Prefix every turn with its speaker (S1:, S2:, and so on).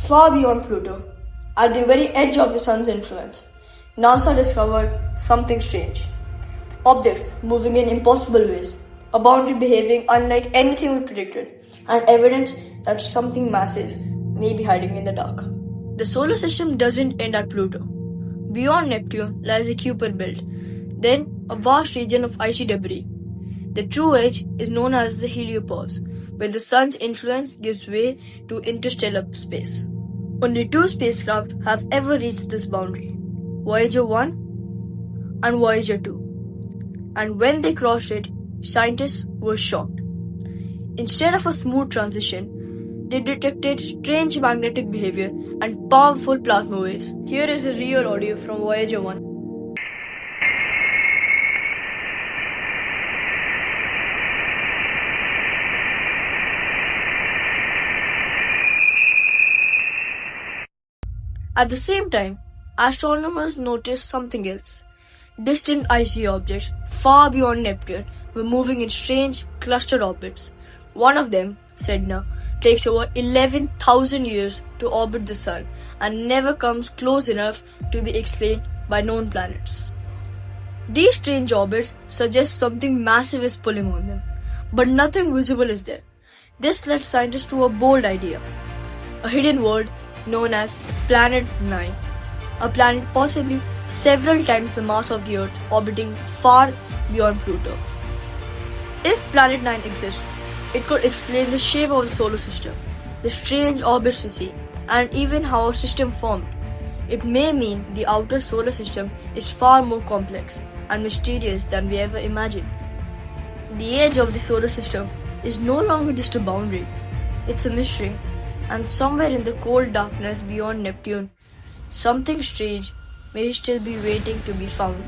S1: far beyond Pluto, at the very edge of the Sun's influence, NASA discovered something strange. Objects moving in impossible ways, a boundary behaving unlike anything we predicted, and evidence that something massive may be hiding in the dark. The solar system doesn't end at Pluto. Beyond Neptune lies a Kuiper belt, then a vast region of icy debris. The true edge is known as the heliopause, where the Sun's influence gives way to interstellar space. Only two spacecraft have ever reached this boundary, Voyager 1 and Voyager 2. And when they crossed it, scientists were shocked. Instead of a smooth transition, they detected strange magnetic behavior and powerful plasma waves. Here is a real audio from Voyager 1. At the same time, astronomers noticed something else. Distant icy objects far beyond Neptune were moving in strange clustered orbits. One of them, Sedna, takes over 11,000 years to orbit the Sun and never comes close enough to be explained by known planets. These strange orbits suggest something massive is pulling on them, but nothing visible is there. This led scientists to a bold idea, a hidden world known as Planet 9, a planet possibly several times the mass of the Earth orbiting far beyond Pluto. If Planet 9 exists, it could explain the shape of the solar system, the strange orbits we see, and even how our system formed. It may mean the outer solar system is far more complex and mysterious than we ever imagined. The edge of the solar system is no longer just a boundary, it's a mystery. And somewhere in the cold darkness beyond Neptune, something strange may still be waiting to be found.